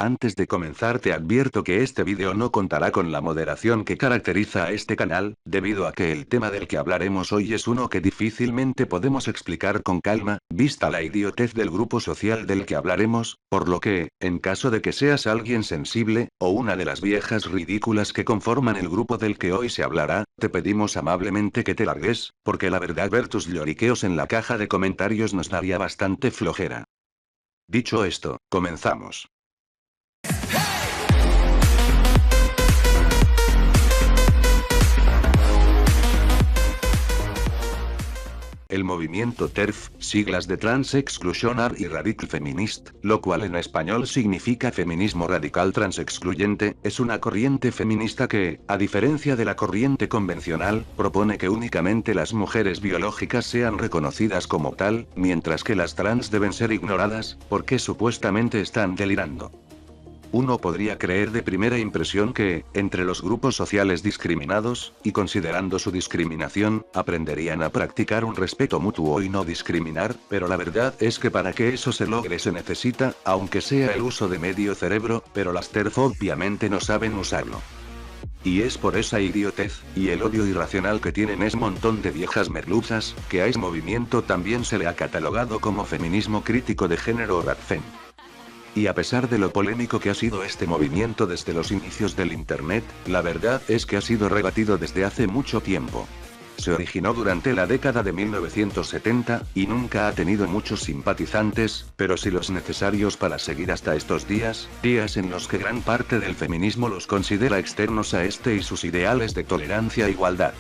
Antes de comenzar te advierto que este vídeo no contará con la moderación que caracteriza a este canal, debido a que el tema del que hablaremos hoy es uno que difícilmente podemos explicar con calma, vista la idiotez del grupo social del que hablaremos, por lo que, en caso de que seas alguien sensible, o una de las viejas ridículas que conforman el grupo del que hoy se hablará, te pedimos amablemente que te largues, porque la verdad ver tus lloriqueos en la caja de comentarios nos daría bastante flojera. Dicho esto, comenzamos. El movimiento TERF, siglas de Trans Exclusionary y Radical Feminist, lo cual en español significa feminismo radical transexcluyente, es una corriente feminista que, a diferencia de la corriente convencional, propone que únicamente las mujeres biológicas sean reconocidas como tal, mientras que las trans deben ser ignoradas, porque supuestamente están delirando. Uno podría creer de primera impresión que, entre los grupos sociales discriminados, y considerando su discriminación, aprenderían a practicar un respeto mutuo y no discriminar, pero la verdad es que para que eso se logre se necesita, aunque sea el uso de medio cerebro, pero las TERF obviamente no saben usarlo. Y es por esa idiotez, y el odio irracional que tienen ese montón de viejas merluzas, que a ese movimiento también se le ha catalogado como feminismo crítico de género o radfem. Y a pesar de lo polémico que ha sido este movimiento desde los inicios del Internet, la verdad es que ha sido rebatido desde hace mucho tiempo. Se originó durante la década de 1970, y nunca ha tenido muchos simpatizantes, pero sí los necesarios para seguir hasta estos días en los que gran parte del feminismo los considera externos a este y sus ideales de tolerancia e igualdad.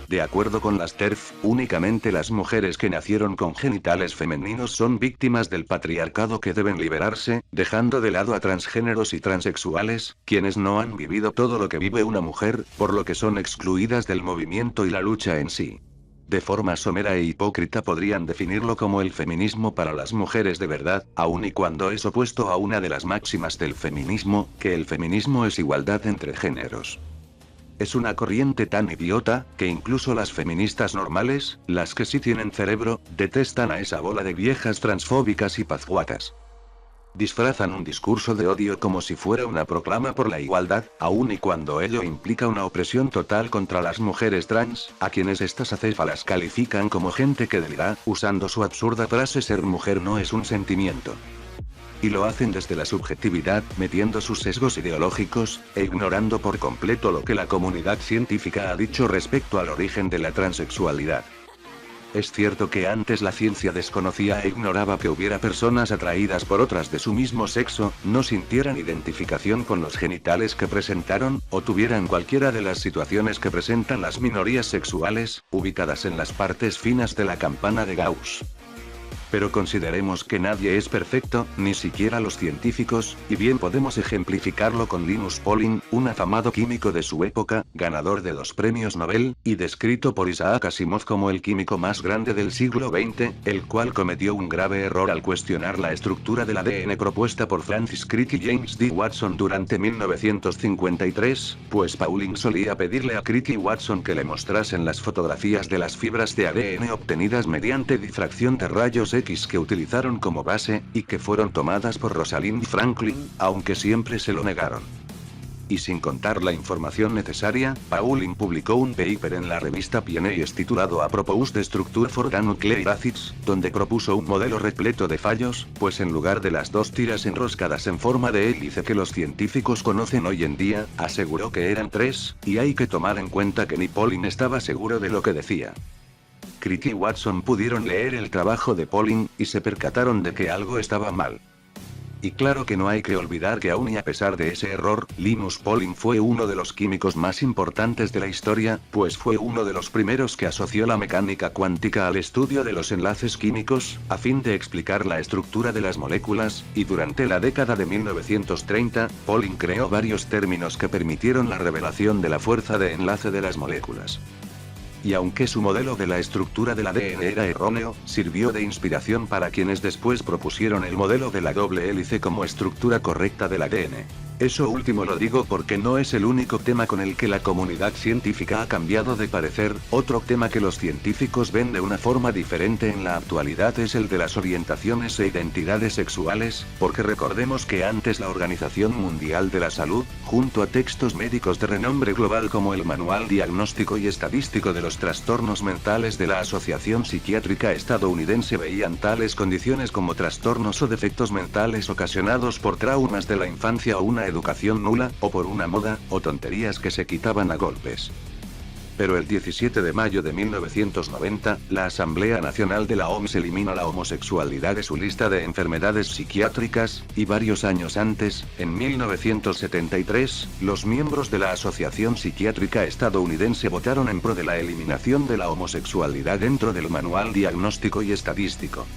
De acuerdo con las TERF, únicamente las mujeres que nacieron con genitales femeninos son víctimas del patriarcado que deben liberarse, dejando de lado a transgéneros y transexuales, quienes no han vivido todo lo que vive una mujer, por lo que son excluidas del movimiento y la lucha en sí. De forma somera e hipócrita podrían definirlo como el feminismo para las mujeres de verdad, aun y cuando es opuesto a una de las máximas del feminismo, que el feminismo es igualdad entre géneros. Es una corriente tan idiota, que incluso las feministas normales, las que sí tienen cerebro, detestan a esa bola de viejas transfóbicas y pazguatas. Disfrazan un discurso de odio como si fuera una proclama por la igualdad, aun y cuando ello implica una opresión total contra las mujeres trans, a quienes estas acéfalas califican como gente que delira, usando su absurda frase ser mujer no es un sentimiento. Y lo hacen desde la subjetividad, metiendo sus sesgos ideológicos, e ignorando por completo lo que la comunidad científica ha dicho respecto al origen de la transexualidad. Es cierto que antes la ciencia desconocía e ignoraba que hubiera personas atraídas por otras de su mismo sexo, no sintieran identificación con los genitales que presentaron, o tuvieran cualquiera de las situaciones que presentan las minorías sexuales, ubicadas en las partes finas de la campana de Gauss. Pero consideremos que nadie es perfecto, ni siquiera los científicos, y bien podemos ejemplificarlo con Linus Pauling, un afamado químico de su época, ganador de 2 premios Nobel, y descrito por Isaac Asimov como el químico más grande del siglo XX, el cual cometió un grave error al cuestionar la estructura del ADN propuesta por Francis Crick y James D. Watson durante 1953, pues Pauling solía pedirle a Crick y Watson que le mostrasen las fotografías de las fibras de ADN obtenidas mediante difracción de rayos X que utilizaron como base, y que fueron tomadas por Rosalind Franklin, aunque siempre se lo negaron. Y sin contar la información necesaria, Pauling publicó un paper en la revista PNAS titulado A Proposed Structure for Nucleic Acids, donde propuso un modelo repleto de fallos, pues en lugar de las 2 tiras enroscadas en forma de hélice que los científicos conocen hoy en día, aseguró que eran 3, y hay que tomar en cuenta que ni Pauling estaba seguro de lo que decía. Crick y Watson pudieron leer el trabajo de Pauling, y se percataron de que algo estaba mal. Y claro que no hay que olvidar que aún y a pesar de ese error, Linus Pauling fue uno de los químicos más importantes de la historia, pues fue uno de los primeros que asoció la mecánica cuántica al estudio de los enlaces químicos, a fin de explicar la estructura de las moléculas, y durante la década de 1930, Pauling creó varios términos que permitieron la revelación de la fuerza de enlace de las moléculas. Y aunque su modelo de la estructura del ADN era erróneo, sirvió de inspiración para quienes después propusieron el modelo de la doble hélice como estructura correcta del ADN. Eso último lo digo porque no es el único tema con el que la comunidad científica ha cambiado de parecer. Otro tema que los científicos ven de una forma diferente en la actualidad es el de las orientaciones e identidades sexuales, porque recordemos que antes la Organización Mundial de la Salud, junto a textos médicos de renombre global como el Manual Diagnóstico y Estadístico de los Trastornos Mentales de la Asociación Psiquiátrica Estadounidense, veían tales condiciones como trastornos o defectos mentales ocasionados por traumas de la infancia o una educación nula, o por una moda, o tonterías que se quitaban a golpes. Pero el 17 de mayo de 1990, la Asamblea Nacional de la OMS elimina la homosexualidad de su lista de enfermedades psiquiátricas, y varios años antes, en 1973, los miembros de la Asociación Psiquiátrica Estadounidense votaron en pro de la eliminación de la homosexualidad dentro del Manual Diagnóstico y Estadístico.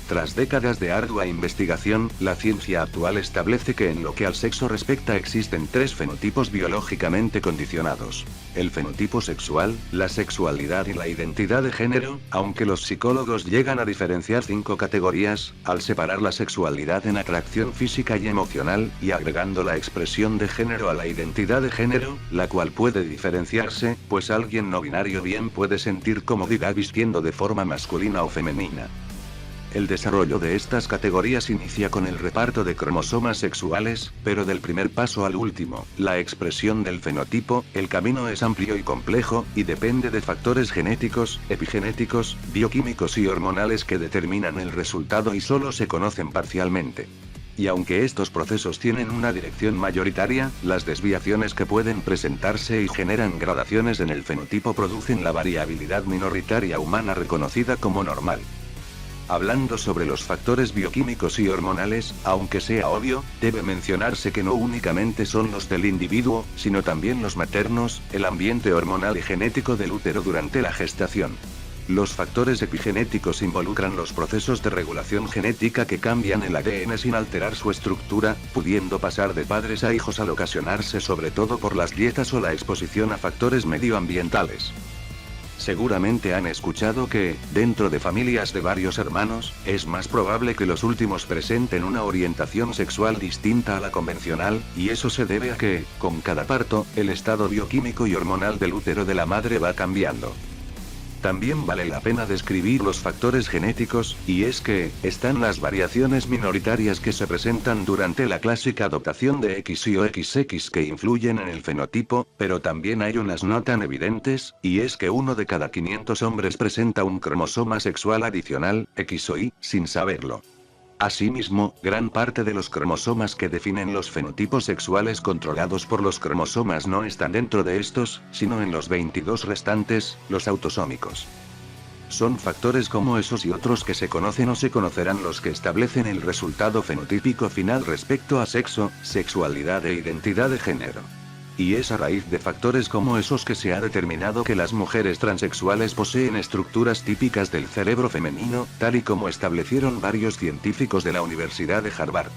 Tras décadas de ardua investigación, la ciencia actual establece que en lo que al sexo respecta existen tres fenotipos biológicamente condicionados: el fenotipo sexual, la sexualidad y la identidad de género, aunque los psicólogos llegan a diferenciar 5 categorías, al separar la sexualidad en atracción física y emocional, y agregando la expresión de género a la identidad de género, la cual puede diferenciarse, pues alguien no binario bien puede sentir comodidad vistiendo de forma masculina o femenina. El desarrollo de estas categorías inicia con el reparto de cromosomas sexuales, pero del primer paso al último, la expresión del fenotipo, el camino es amplio y complejo, y depende de factores genéticos, epigenéticos, bioquímicos y hormonales que determinan el resultado y solo se conocen parcialmente. Y aunque estos procesos tienen una dirección mayoritaria, las desviaciones que pueden presentarse y generan gradaciones en el fenotipo producen la variabilidad minoritaria humana reconocida como normal. Hablando sobre los factores bioquímicos y hormonales, aunque sea obvio, debe mencionarse que no únicamente son los del individuo, sino también los maternos, el ambiente hormonal y genético del útero durante la gestación. Los factores epigenéticos involucran los procesos de regulación genética que cambian el ADN sin alterar su estructura, pudiendo pasar de padres a hijos al ocasionarse sobre todo por las dietas o la exposición a factores medioambientales. Seguramente han escuchado que, dentro de familias de varios hermanos, es más probable que los últimos presenten una orientación sexual distinta a la convencional, y eso se debe a que, con cada parto, el estado bioquímico y hormonal del útero de la madre va cambiando. También vale la pena describir los factores genéticos, y es que, están las variaciones minoritarias que se presentan durante la clásica adoptación de X y o XX que influyen en el fenotipo, pero también hay unas no tan evidentes, y es que 1 de cada 500 hombres presenta un cromosoma sexual adicional, X o Y, sin saberlo. Asimismo, gran parte de los cromosomas que definen los fenotipos sexuales controlados por los cromosomas no están dentro de estos, sino en los 22 restantes, los autosómicos. Son factores como esos y otros que se conocen o se conocerán los que establecen el resultado fenotípico final respecto a sexo, sexualidad e identidad de género. Y es a raíz de factores como esos que se ha determinado que las mujeres transexuales poseen estructuras típicas del cerebro femenino, tal y como establecieron varios científicos de la Universidad de Harvard.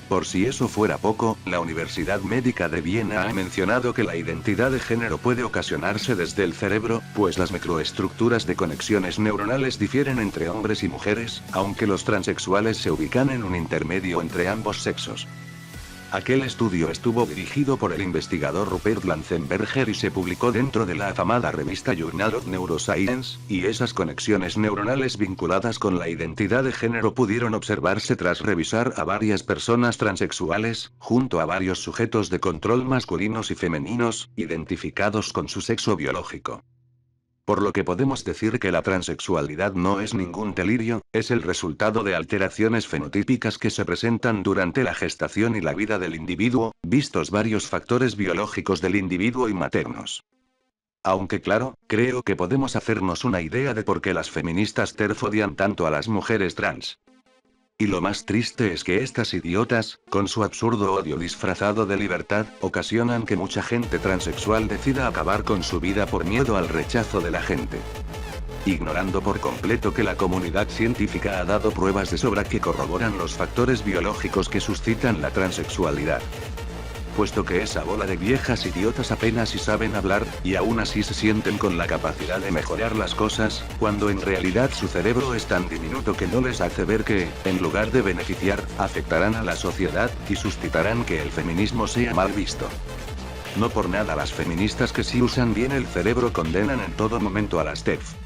Por si eso fuera poco, la Universidad Médica de Viena ha mencionado que la identidad de género puede ocasionarse desde el cerebro, pues las microestructuras de conexiones neuronales difieren entre hombres y mujeres, aunque los transexuales se ubican en un intermedio entre ambos sexos. Aquel estudio estuvo dirigido por el investigador Rupert Lanzenberger y se publicó dentro de la afamada revista Journal of Neuroscience, y esas conexiones neuronales vinculadas con la identidad de género pudieron observarse tras revisar a varias personas transexuales, junto a varios sujetos de control masculinos y femeninos, identificados con su sexo biológico. Por lo que podemos decir que la transexualidad no es ningún delirio, es el resultado de alteraciones fenotípicas que se presentan durante la gestación y la vida del individuo, vistos varios factores biológicos del individuo y maternos. Aunque claro, creo que podemos hacernos una idea de por qué las feministas TERF odian tanto a las mujeres trans. Y lo más triste es que estas idiotas, con su absurdo odio disfrazado de libertad, ocasionan que mucha gente transexual decida acabar con su vida por miedo al rechazo de la gente. Ignorando por completo que la comunidad científica ha dado pruebas de sobra que corroboran los factores biológicos que suscitan la transexualidad. puesto que esa bola de viejas idiotas apenas si saben hablar, y aún así se sienten con la capacidad de mejorar las cosas, cuando en realidad su cerebro es tan diminuto que no les hace ver que, en lugar de beneficiar, afectarán a la sociedad, y suscitarán que el feminismo sea mal visto. No por nada las feministas que sí usan bien el cerebro condenan en todo momento a las TERF.